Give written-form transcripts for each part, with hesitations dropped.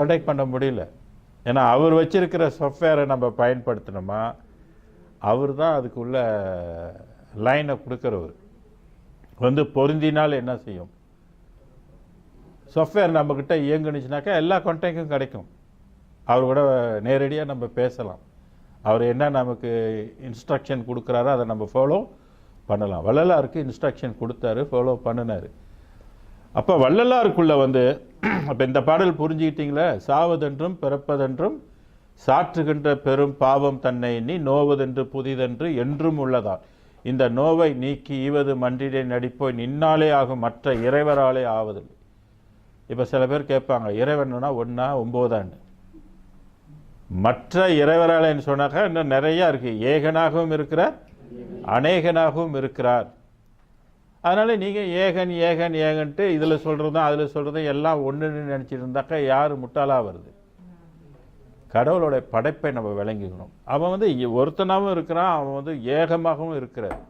Protect பண்ண முடியல. ஏன்னா அவர் வச்சிருக்கிற சாஃப்ட்வேரை நம்ம பயன்படுத்தினோமா, அவர் தான் அதுக்குள்ள லைனை கொடுக்குறவர். வந்து பொருந்தினால் என்ன செய்யும், சாஃப்ட்வேர் நம்மக்கிட்ட இயங்குனுச்சுனாக்கா எல்லா கான்டாக்டும் கிடைக்கும். அவர் கூட நேரடியாக நம்ம பேசலாம். அவர் என்ன நமக்கு இன்ஸ்ட்ரக்ஷன் கொடுக்குறாரோ அதை நம்ம ஃபாலோ பண்ணலாம். வள்ளலாருக்கு இன்ஸ்ட்ரக்ஷன் கொடுத்தாரு, ஃபாலோ பண்ணினார். அப்போ வள்ளலாருக்குள்ள வந்து அப்போ இந்த பாடல் புரிஞ்சுக்கிட்டீங்களா? சாவதென்றும் பிறப்பதென்றும் சாற்றுகின்ற பெரும் பாவம் தன்னை எண்ணி நோவதென்று புதிதென்று என்றும் உள்ளதால் இந்த நோவை நீக்கி ஈவது மன்றிடை நடிப்போய் நின்னாலே ஆகும் மற்ற இறைவராலே ஆவதில்லை. இப்போ சில பேர் கேட்பாங்க, இறைவன்னா ஒன்றா 9 மற்ற இறைவராலேன்னு சொன்னாக்கா இன்னும் நிறையா இருக்குது. ஏகனாகவும் இருக்கிறார், அநேகனாகவும் இருக்கிறார். அதனால் நீங்கள் ஏகன் ஏகன் ஏகன்ட்டு இதில் சொல்கிறதும் அதில் சொல்கிறதும் எல்லாம் ஒன்றுன்னு நினச்சிட்டு இருந்தாக்கா யார் முட்டாளாக வருது? கடவுளோட படைப்பை நம்ம விளங்கிக்கணும். அவன் வந்து ஒருத்தனாகவும் இருக்கிறான், அவன் வந்து ஏகமாகவும் இருக்கிறார்.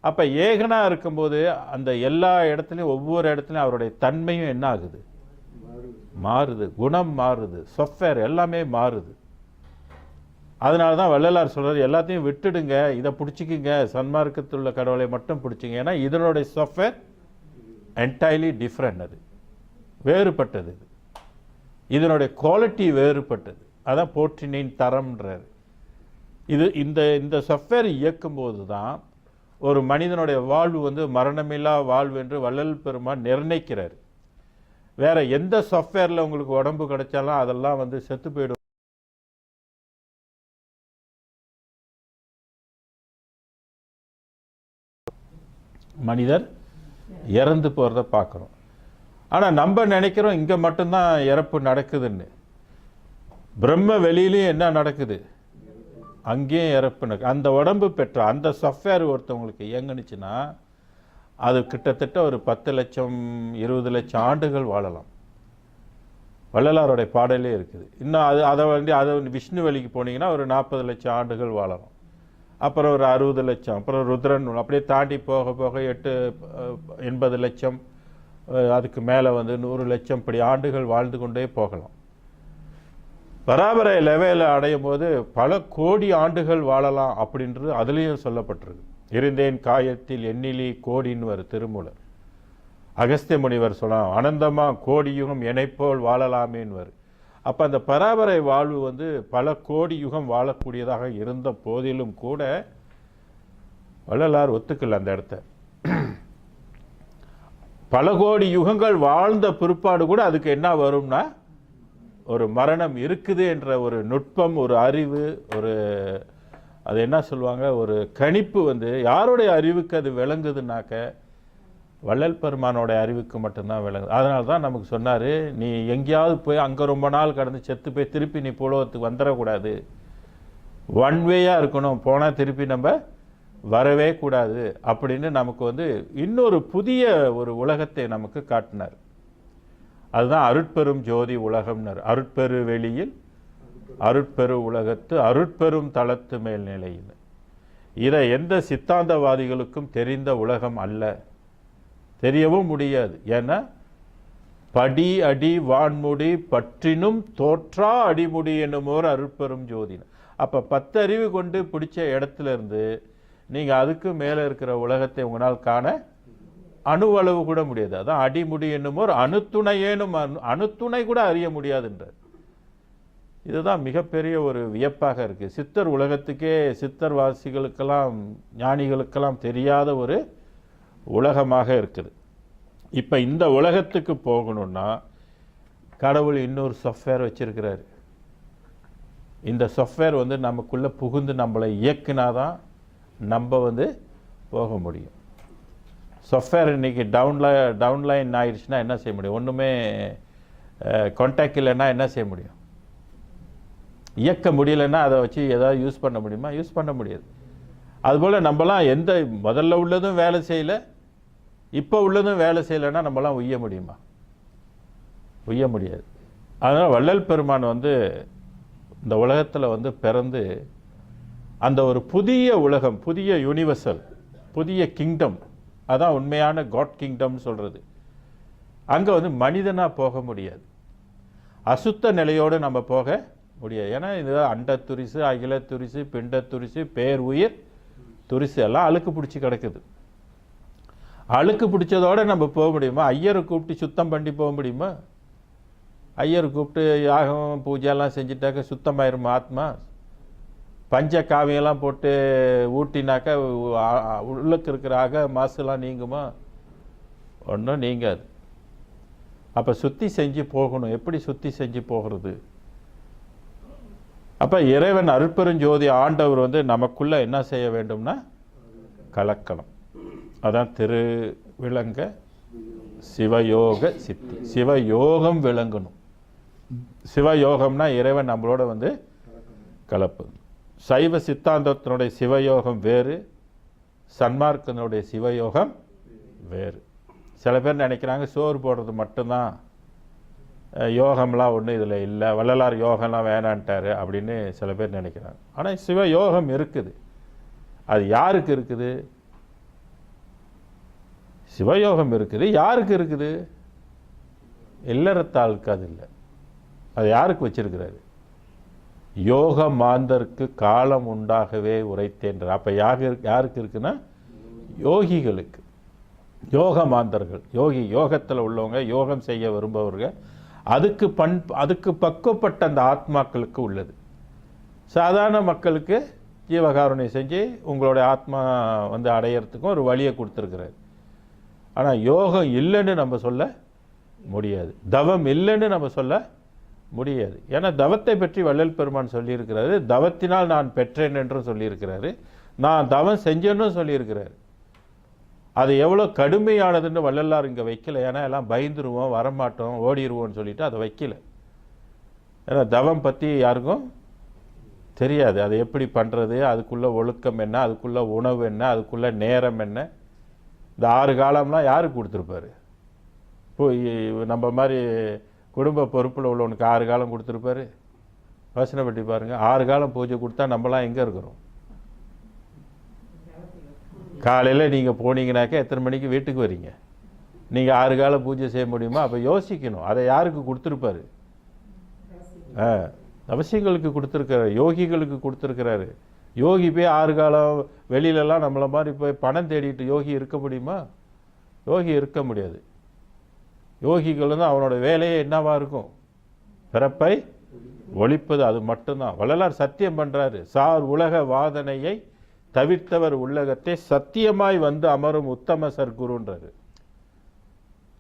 அப்போ ஏகனாக இருக்கும்போது அந்த எல்லா இடத்துலையும் ஒவ்வொரு இடத்துலையும் அவருடைய தன்மையும் என்ன ஆகுது? மாறுது. குணம் மாறுது, சாஃப்ட்வேர் எல்லாமே மாறுது. அதனால தான் வள்ளலார் சொல்கிறார், எல்லாத்தையும் விட்டுடுங்க, இதை பிடிச்சிக்கிங்க, சன்மார்க்கத்துள்ள கடவுளை மட்டும் பிடிச்சிங்க. ஏன்னா இதனுடைய சாஃப்ட்வேர் என்டையர்லி டிஃப்ரெண்ட், அது வேறுபட்டது. இதனுடைய குவாலிட்டி வேறுபட்டது. அதான் போற்றினின் தரம்ன்றார். இந்த சாஃப்ட்வேர் இயக்கும்போது தான் ஒரு மனிதனுடைய வாழ்வு வந்து மரணமில்லா வாழ்வு என்று வள்ளல் பெருமான் நிர்ணயிக்கிறார். வேற எந்த சாஃப்ட்வேரில் உங்களுக்கு உடம்பு கிடைச்சாலும் அதெல்லாம் வந்து செத்து போயிடும். மனிதர் இறந்து போகிறத பார்க்குறோம். ஆனால் நம்ம நினைக்கிறோம் இங்கே மட்டும்தான் இறப்பு நடக்குதுன்னு. பிரம்ம வெளியிலையும் என்ன நடக்குது? அங்கேயும் இறப்பு நடக்குது. அந்த உடம்பு பெற்ற அந்த சாஃப்ட்வேர் ஒருத்தவங்களுக்கு இயங்குனுச்சுன்னா அது கிட்டத்தட்ட ஒரு 10 லட்சம் 20 லட்சம் ஆண்டுகள் வாழலாம். வள்ளலாருடைய பாடலே இருக்குது. இன்னும் அதை விஷ்ணு வெளிக்கு போனீங்கன்னா ஒரு 40 லட்சம் ஆண்டுகள் வாழலாம். அப்புறம் ஒரு 60 லட்சம், அப்புறம் ருத்ரன், அப்படியே தாண்டி போக போக 80 லட்சம், அதுக்கு மேலே வந்து 100 லட்சம், இப்படி ஆண்டுகள் வாழ்ந்து கொண்டே போகலாம். பராபரை லெவலில் அடையும் போது பல கோடி ஆண்டுகள் வாழலாம் அப்படின்றது அதுலேயும் சொல்லப்பட்டிருக்கு. இருந்தேன் காயத்தில் எண்ணிலி கோடின்னு திருமூலர். அகஸ்திய முனிவர் சொல்லலாம், அனந்தமா கோடி யுகம் என்னைப்போல் வாழலாமேன்னு. அப்போ அந்த பராபரை வாழ்வு வந்து பல கோடி யுகம் வாழக்கூடியதாக இருந்த போதிலும் கூட வள்ளலார் ஒத்துக்கல அந்த இடத்த. பல கோடி யுகங்கள் வாழ்ந்த பிற்பாடு கூட அதுக்கு என்ன வரும்னா ஒரு மரணம் இருக்குது என்ற ஒரு நுட்பம், ஒரு அறிவு, ஒரு அது என்ன சொல்லுவாங்க, ஒரு கணிப்பு வந்து யாருடைய அறிவுக்கு அது விளங்குதுன்னாக்க வள்ளல் பெருமானோட அறிவுக்கு மட்டும்தான் விளங்குது. அதனால தான் நமக்கு சொன்னார், நீ எங்கேயாவது போய் அங்கே ரொம்ப நாள் கடந்து செத்து போய் திருப்பி நீ புலவத்துக்கு வந்துடக்கூடாது, ஒன் வேயாக இருக்கணும், போனால் திருப்பி நம்ம வரவே கூடாது அப்படின்னு நமக்கு வந்து இன்னொரு புதிய ஒரு உலகத்தை நமக்கு காட்டினார். அதுதான் அருட்பெரும் ஜோதி உலகம்னார். அருட்பெரு வெளியில் அருட்பெரு உலகத்து அருட்பெரும் தளத்து மேல்நிலையில். இதை எந்த சித்தாந்தவாதிகளுக்கும் தெரிந்த உலகம் அல்ல, தெரியவும் முடியாது. ஏன்னா படி அடி வான்முடி பற்றினும் தோற்றா அடிமுடி என்னுமோர் அருட்பெரும் ஜோதின. அப்போ 10 அறிவு கொண்டு பிடிச்ச இடத்துல இருந்து நீங்கள் அதுக்கு மேலே இருக்கிற உலகத்தை உங்களால் காண அணுவளவு கூட முடியாது. அதான் அடிமுடி என்னுமோர் அணுத்துணையேனும் அணுத்துணை கூட அறிய முடியாதுன்றார். இதுதான் மிகப்பெரிய ஒரு வியப்பாக இருக்குது. சித்தர் உலகத்துக்கே, சித்தர் வாசிகளுக்கெல்லாம் ஞானிகளுக்கெல்லாம் தெரியாத ஒரு உலகமாக இருக்குது. இப்போ இந்த உலகத்துக்கு போகணும்னா கடவுள் இன்னொரு சாஃப்ட்வேர் வச்சிருக்கிறாரு. இந்த சாஃப்ட்வேர் வந்து நமக்குள்ளே புகுந்து நம்மளை இயக்குனாதான் நம்ம வந்து போக முடியும். சாஃப்ட்வேர் இன்றைக்கி டவுன்லைன் ஆயிடுச்சுன்னா என்ன செய்ய முடியும்? ஒன்றுமே கான்டாக்ட் இல்லைன்னா என்ன செய்ய முடியும்? இயக்க முடியலைன்னா அதை வச்சு ஏதாவது யூஸ் பண்ண முடியுமா? யூஸ் பண்ண முடியாது. அதுபோல் நம்மலாம் எந்த முதல்ல உள்ளதும் வேலை செய்யலை, இப்போ உள்ளதும் வேலை செய்யலைன்னா நம்மலாம் உய்ய முடியுமா? உய்ய முடியாது. அதனால் வள்ளல் பெருமான் வந்து இந்த உலகத்தில் வந்து பிறந்து அந்த ஒரு புதிய உலகம், புதிய யூனிவர்சல், புதிய கிங்டம், அதான் உண்மையான காட் கிங்டம் சொல்கிறது. அங்கே வந்து மனிதனாக போக முடியாது. அசுத்த நிலையோடு நம்ம போக முடியாது. ஏன்னா இது அண்ட துரிசு, அகில துரிசு, பிண்ட துரிசு, பேர் உயிர் துரிசு எல்லாம் அழுக்கு பிடிச்சி கிடக்குது. அழுக்கு பிடிச்சதோடு நம்ம போக முடியுமா? ஐயரை கூப்பிட்டு சுத்தம் பண்ணி போக முடியுமா? ஐயரை கூப்பிட்டு யாகம் பூஜையெல்லாம் செஞ்சுட்டாக்க சுத்தமாயிருமா ஆத்மா? பஞ்ச காவியெல்லாம் போட்டு ஊட்டினாக்கா உள்ளுக்கு இருக்கிற மாசுலாம் நீங்குமா? ஒன்றும் நீங்காது. அப்போ சுத்தி செஞ்சு போகணும். எப்படி சுத்தி செஞ்சு போகிறது? அப்போ இறைவன் அருட்பெருஞ்சோதி ஆண்டவர் நமக்குள்ள என்ன செய்ய வேண்டும்னா கலக்கணும். அதான் திரு விளங்க சிவயோக சித்தி. சிவயோகம் விளங்கணும். சிவயோகம்னா இறைவன் நம்மளோட கலப்பது. சைவ சித்தாந்தத்தினுடைய சிவயோகம் வேறு, சன்மார்க்கனுடைய சிவயோகம் வேறு. சில பேர் நினைக்கிறாங்க சோறு போடுறது மட்டும்தான் யோகம்லாம் ஒன்றும் இதில் இல்லை, வள்ளலார் யோகம்லாம் வேணான்ட்டாரு அப்படின்னு சில பேர் நினைக்கிறாங்க. ஆனால் சிவயோகம் இருக்குது. அது யாருக்கு இருக்குது? சிவயோகம் இருக்குது. யாருக்கு இருக்குது? இல்லறத்தாளுக்கு அது இல்லை. அது யாருக்கு வச்சிருக்கிறாரு? யோக மாந்தருக்கு காலம் உண்டாகவே உரைத்தேன்றார். அப்போ யாருக்கு இருக்குன்னா யோகிகளுக்கு, யோக மாந்தர்கள், யோகத்தில் உள்ளவங்க, யோகம் செய்ய விரும்பவர்கள், அதுக்கு பக்குவப்பட்ட அந்த ஆத்மாக்களுக்கு உள்ளது. சாதாரண மக்களுக்கு ஜீவகாருண்யம் செஞ்சு உங்களுடைய ஆத்மா அடையிறதுக்கும் ஒரு வழியை கொடுத்துருக்கிறார். ஆனால் யோகம் இல்லைன்னு நம்ம சொல்ல முடியாது, தவம் இல்லைன்னு நம்ம சொல்ல முடியாது. ஏன்னா தவத்தை பற்றி வள்ளல் பெருமான் சொல்லியிருக்கிறாரு. தவத்தினால் நான் பெற்றேன் என்றும் சொல்லியிருக்கிறாரு, நான் தவம் செஞ்சேன்னு சொல்லியிருக்கிறாரு. அது எவ்வளோ கடுமையானதுன்னு வள்ளலார் இங்கே வைக்கல. ஏன்னா எல்லாம் பயந்துருவோம், வரமாட்டோம், ஓடிடுவோம்னு சொல்லிட்டு அதை வைக்கல. ஏன்னா தவம் பற்றி யாருக்கும் தெரியாது. அது எப்படி பண்ணுறது, அதுக்குள்ள ஒழுக்கம் என்ன, அதுக்குள்ள உணவு என்ன, அதுக்குள்ள நேரம் என்ன. இந்த 6 காலம்லாம் யாருக்கு கொடுத்துருப்பாரு? இப்போ நம்ம மாதிரி குடும்ப பொறுப்பில் உள்ளவனுக்கு 6 காலம் கொடுத்துருப்பாரு? யோசனை பற்றி பாருங்கள். 6 காலம் பூஜை கொடுத்தா நம்மளாம் எங்கே இருக்கிறோம்? காலையில் நீங்கள் போனீங்கன்னாக்கா எத்தனை மணிக்கு வீட்டுக்கு வரீங்க? நீங்கள் 6 காலம் பூஜை செய்ய முடியுமா? அப்போ யோசிக்கணும். அதை யாருக்கு கொடுத்துருப்பாரு? அவசியங்களுக்கு கொடுத்துருக்கிறாரு, யோகிகளுக்கு கொடுத்துருக்கிறாரு. யோகி போய் 6 காலம் வெளியிலலாம் நம்மளை மாதிரி போய் பணம் தேடிட்டு யோகி இருக்க முடியுமா? யோகி இருக்க முடியாது. யோகிகள் அவனோட வேலையே என்னவா இருக்கும்? பிறப்பை ஒழிப்பது. அது மட்டும்தான். வள்ளலார் சத்தியம் பண்ணுறாரு. சார் உலக வாதனையை தவிர்த்தவர் உள்ளகத்தை சத்தியமாய் அமரும் உத்தம சர்க்குருன்றாரு.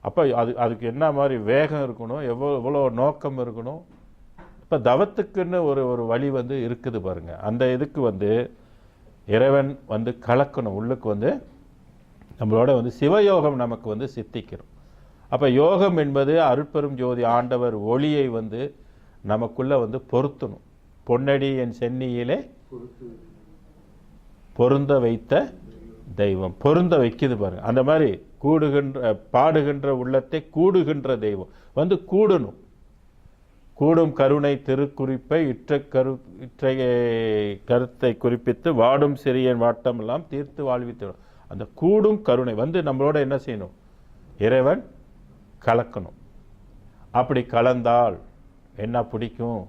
அப்போ அதுக்கு என்ன மாதிரி வேகம் இருக்கணும், எவ்வளோ நோக்கம் இருக்கணும். இப்போ தவத்துக்குன்னு ஒரு வழி இருக்குது பாருங்க. அந்த இதுக்கு இறைவன் கலக்கணும். உள்ளுக்கு நம்மளோட சிவயோகம் நமக்கு சித்திக்கிறோம். அப்போ யோகம் என்பது அருட்பெரும் ஜோதி ஆண்டவர் ஒளியை நமக்குள்ள பொருத்தணும். பொன்னடி என் சென்னியிலே பொருந்த வைத்த தெய்வம். பொருந்த வைக்குது பாருங்க. அந்த மாதிரி பாடுகின்ற உள்ளத்தை கூடுகின்ற தெய்வம் கூடணும். கூடும் கருணை திருக்குறிப்பை இற்றைய கருத்தை குறிப்பித்து வாடும் சிறியன் வாட்டமெல்லாம் தீர்த்து வாழ்வித்தோம். அந்த கூடும் கருணை நம்மளோட என்ன செய்யணும்? இறைவன் கலக்கணும். அப்படி கலந்தால் என்ன பிடிக்கும்?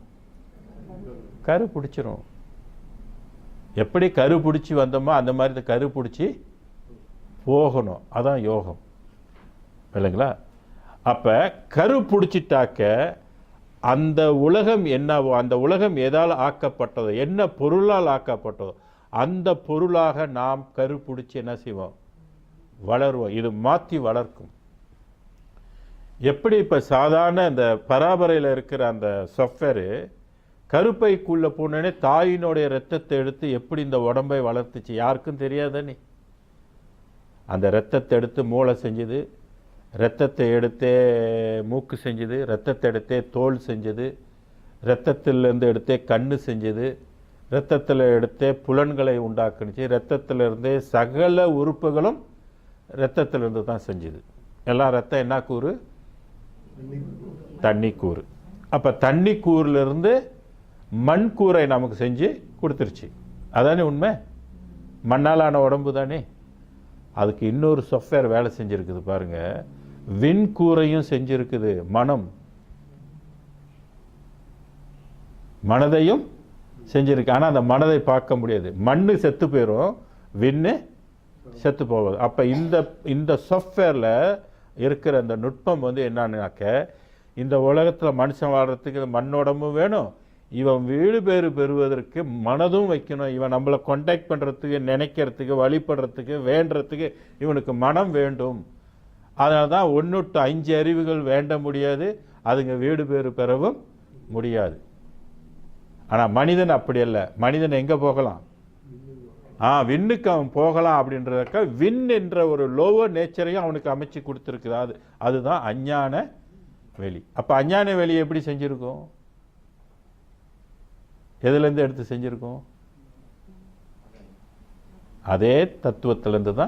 கரு பிடிச்சிரும். எப்படி கரு பிடிச்சி வந்தோமோ அந்த மாதிரி கரு பிடிச்சி போகணும். அதான் யோகம், இல்லைங்களா? அப்போ கரு பிடிச்சிட்டாக்க அந்த உலகம் என்னவோ, அந்த உலகம் எதால் ஆக்கப்பட்டதோ, என்ன பொருளால் ஆக்கப்பட்டதோ, அந்த பொருளாக நாம் கரு பிடிச்சி என்ன செய்வோம்? வளருவோம். இது மாற்றி வளர்க்கும். எப்படி இப்போ சாதாரண இந்த பராபரையில் இருக்கிற அந்த சொஃப்ட்வேரு கருப்பைக்குள்ளே போனோடனே தாயினுடைய ரத்தத்தை எடுத்து எப்படி இந்த உடம்பை வளர்த்துச்சு யாருக்கும் தெரியாதானே? அந்த ரத்தத்தை எடுத்து மூளை செஞ்சுது, ரத்தத்தை எடுத்தே மூக்கு செஞ்சுது, ரத்தத்தை எடுத்தே தோல் செஞ்சது, ரத்தத்திலிருந்து எடுத்தே கண்ணு செஞ்சது, ரத்தத்தில் எடுத்தே புலன்களை உண்டாக்குனுச்சு, ரத்தத்திலிருந்தே சகல உறுப்புகளும் ரத்தத்திலிருந்து தான் செஞ்சுது. எல்லாம் ரத்தம் என்ன கூறு? தண்ணி கூறு. அப்போ தண்ணி கூறிலிருந்து மண் கூரை நமக்கு செஞ்சு கொடுத்துருச்சு. அதானே உண்மை? மண்ணாலான உடம்பு தானே. அதுக்கு இன்னொரு சாஃப்ட்வேர் வேலை செஞ்சுருக்குது பாருங்க. விண்கூரையும் செஞ்சுருக்குது மனம். மனதையும் செஞ்சிருக்கு. ஆனால் அந்த மனதை பார்க்க முடியாது. மண்ணு செத்து போயிடும், விண்ணு செத்து போகுது. அப்போ இந்த சாஃப்ட்வேரில் இருக்கிற அந்த நுட்பம் வந்து என்னன்னாக்க, இந்த உலகத்தில் மனுஷன் வாழ்கிறதுக்கு மண்ணோடமும் வேணும், இவன் வீடு பேறு பெறுவதற்கு மனதும் வைக்கணும், இவன் நம்மளை கான்டாக்ட் பண்ணுறதுக்கு, நினைக்கிறதுக்கு, வழிபடுறதுக்கு, வேண்டுறதுக்கு இவனுக்கு மனம் வேண்டும். அதனால தான் 1 to 5 அறிவுகள் வேண்ட முடியாது, அதுங்க வீடு பேறு பெறவும் முடியாது. ஆனால் மனிதன் அப்படி அல்ல. மனிதன் எங்கே போகலாம்? விண்ணுக்கு அவன் போகலாம். அப்படின்றதுக்க விண் என்ற ஒரு லோவர் நேச்சரையும் அவனுக்கு அமைச்சு கொடுத்துருக்குது. அதுதான் அஞ்ஞான வெளி. அப்போ அஞ்ஞான வெளியை எப்படி செஞ்சுருக்கோம்? எதுலேருந்து எடுத்து செஞ்சுருக்கோம்? அதே தத்துவத்திலேருந்து தான்